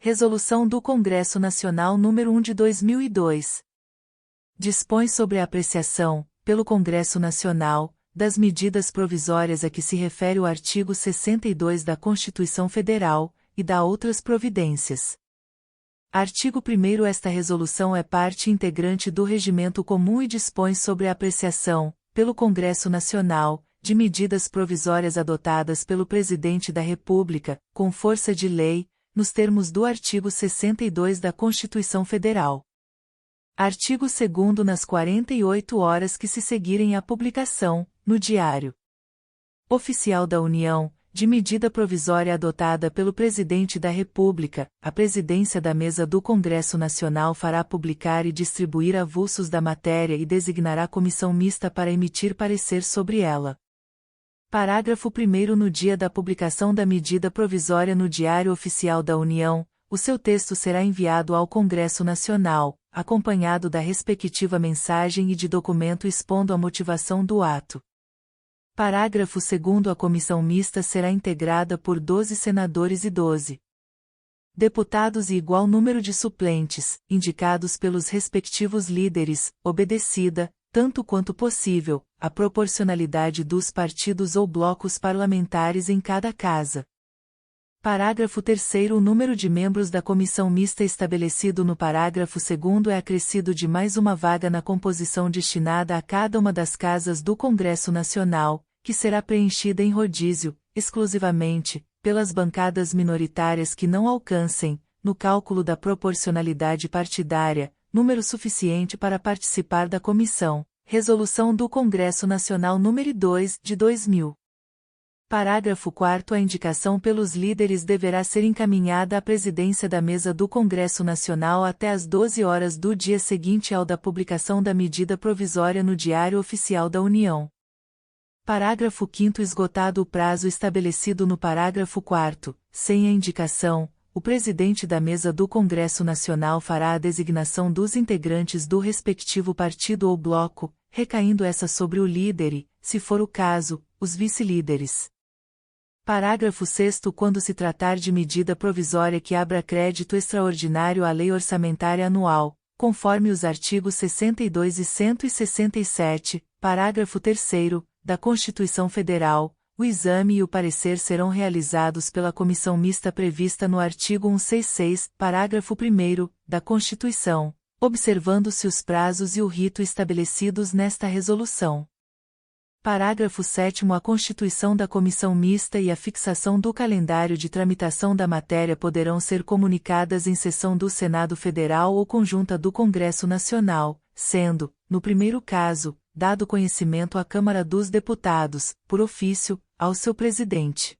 Resolução do Congresso Nacional nº 1 de 2002. Dispõe sobre a apreciação, pelo Congresso Nacional, das medidas provisórias a que se refere o artigo 62 da Constituição Federal, e da outras providências. Artigo 1º. Esta resolução é parte integrante do Regimento Comum e dispõe sobre a apreciação, pelo Congresso Nacional, de medidas provisórias adotadas pelo Presidente da República, com força de lei, nos termos do artigo 62 da Constituição Federal. Artigo 2º. Nas 48 horas que se seguirem à publicação, no Diário Oficial da União, de medida provisória adotada pelo Presidente da República, a Presidência da Mesa do Congresso Nacional fará publicar e distribuir avulsos da matéria e designará comissão mista para emitir parecer sobre ela. Parágrafo 1º. No dia da publicação da medida provisória no Diário Oficial da União, o seu texto será enviado ao Congresso Nacional, acompanhado da respectiva mensagem e de documento expondo a motivação do ato. Parágrafo 2º. A comissão mista será integrada por 12 senadores e 12 deputados e igual número de suplentes, indicados pelos respectivos líderes, obedecida, tanto quanto possível, a proporcionalidade dos partidos ou blocos parlamentares em cada casa. Parágrafo 3º. O número de membros da comissão mista estabelecido no parágrafo 2º é acrescido de mais uma vaga na composição destinada a cada uma das casas do Congresso Nacional, que será preenchida em rodízio, exclusivamente, pelas bancadas minoritárias que não alcancem, no cálculo da proporcionalidade partidária, número suficiente para participar da comissão. Resolução do Congresso Nacional nº 2, de 2000. Parágrafo 4º. A indicação pelos líderes deverá ser encaminhada à presidência da mesa do Congresso Nacional até às 12 horas do dia seguinte ao da publicação da medida provisória no Diário Oficial da União. Parágrafo 5º. Esgotado o prazo estabelecido no parágrafo 4º, sem a indicação, o presidente da mesa do Congresso Nacional fará a designação dos integrantes do respectivo partido ou bloco, recaindo essa sobre o líder e, se for o caso, os vice-líderes. Parágrafo 6º. Quando se tratar de medida provisória que abra crédito extraordinário à lei orçamentária anual, conforme os artigos 62 e 167, parágrafo 3º, da Constituição Federal, o exame e o parecer serão realizados pela comissão mista prevista no artigo 166, parágrafo 1º, da Constituição, observando-se os prazos e o rito estabelecidos nesta resolução. Parágrafo 7º. A constituição da comissão mista e a fixação do calendário de tramitação da matéria poderão ser comunicadas em sessão do Senado Federal ou conjunta do Congresso Nacional, sendo, no primeiro caso, dado conhecimento à Câmara dos Deputados, por ofício, ao seu presidente.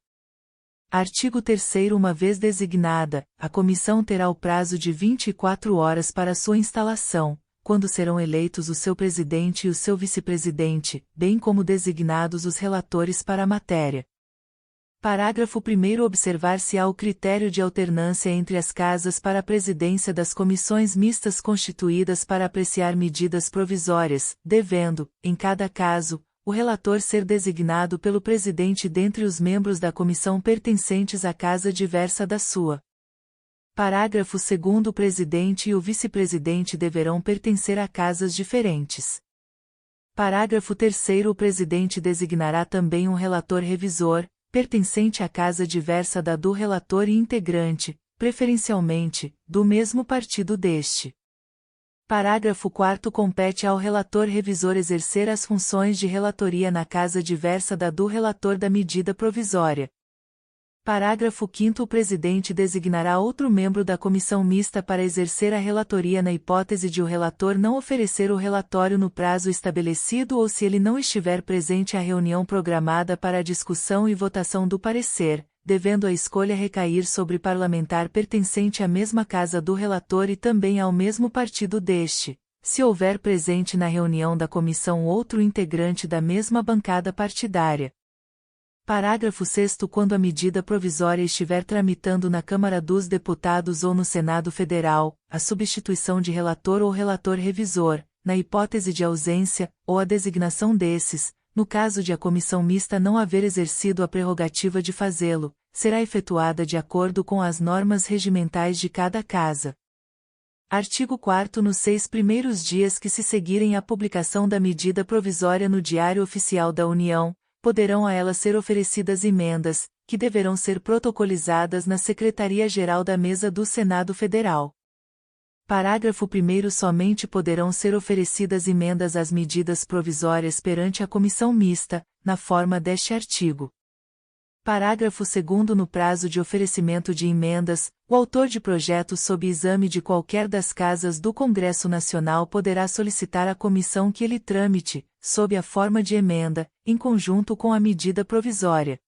Artigo 3º. Uma vez designada, a comissão terá o prazo de 24 horas para sua instalação, quando serão eleitos o seu presidente e o seu vice-presidente, bem como designados os relatores para a matéria. Parágrafo 1º. Observar-se-á o critério de alternância entre as casas para a presidência das comissões mistas constituídas para apreciar medidas provisórias, devendo, em cada caso, o relator ser designado pelo presidente dentre os membros da comissão pertencentes à casa diversa da sua. Parágrafo 2º. O presidente e o vice-presidente deverão pertencer a casas diferentes. Parágrafo 3º. O presidente designará também um relator revisor, pertencente à casa diversa da do relator e integrante, preferencialmente, do mesmo partido deste. Parágrafo 4º. Compete ao relator revisor exercer as funções de relatoria na casa diversa da do relator da medida provisória. Parágrafo 5º. O presidente designará outro membro da comissão mista para exercer a relatoria na hipótese de o relator não oferecer o relatório no prazo estabelecido ou se ele não estiver presente à reunião programada para a discussão e votação do parecer, devendo a escolha recair sobre parlamentar pertencente à mesma casa do relator e também ao mesmo partido deste, se houver presente na reunião da comissão outro integrante da mesma bancada partidária. Parágrafo 6º. Quando a medida provisória estiver tramitando na Câmara dos Deputados ou no Senado Federal, a substituição de relator ou relator revisor, na hipótese de ausência, ou a designação desses, no caso de a comissão mista não haver exercido a prerrogativa de fazê-lo, será efetuada de acordo com as normas regimentais de cada casa. Artigo 4º. Nos 6 primeiros dias que se seguirem à publicação da medida provisória no Diário Oficial da União, poderão a ela ser oferecidas emendas, que deverão ser protocolizadas na Secretaria-Geral da Mesa do Senado Federal. Parágrafo 1º. Somente poderão ser oferecidas emendas às medidas provisórias perante a comissão mista, na forma deste artigo. Parágrafo 2º. No prazo de oferecimento de emendas, o autor de projeto sob exame de qualquer das casas do Congresso Nacional poderá solicitar à comissão que ele tramite, sob a forma de emenda, em conjunto com a medida provisória.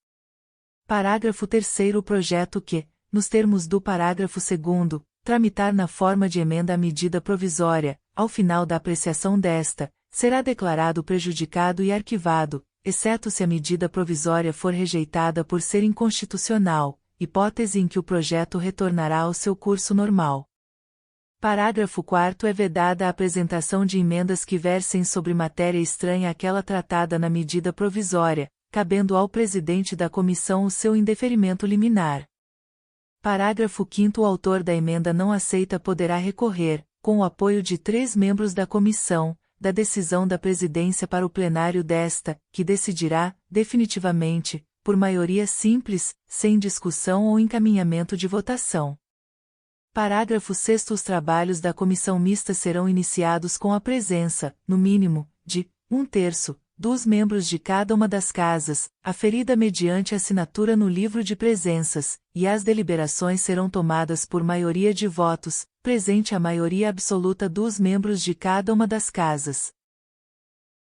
Parágrafo 3º. O projeto que, nos termos do parágrafo 2º, tramitar na forma de emenda a medida provisória, ao final da apreciação desta, será declarado prejudicado e arquivado, exceto se a medida provisória for rejeitada por ser inconstitucional, hipótese em que o projeto retornará ao seu curso normal. Parágrafo 4º. É vedada a apresentação de emendas que versem sobre matéria estranha àquela tratada na medida provisória, cabendo ao presidente da comissão o seu indeferimento liminar. Parágrafo 5º. O autor da emenda não aceita poderá recorrer, com o apoio de 3 membros da comissão, da decisão da presidência para o plenário desta, que decidirá, definitivamente, por maioria simples, sem discussão ou encaminhamento de votação. Parágrafo 6º. Os trabalhos da comissão mista serão iniciados com a presença, no mínimo, de 1/3 dos membros de cada uma das casas, aferida mediante assinatura no livro de presenças, e as deliberações serão tomadas por maioria de votos, presente a maioria absoluta dos membros de cada uma das casas.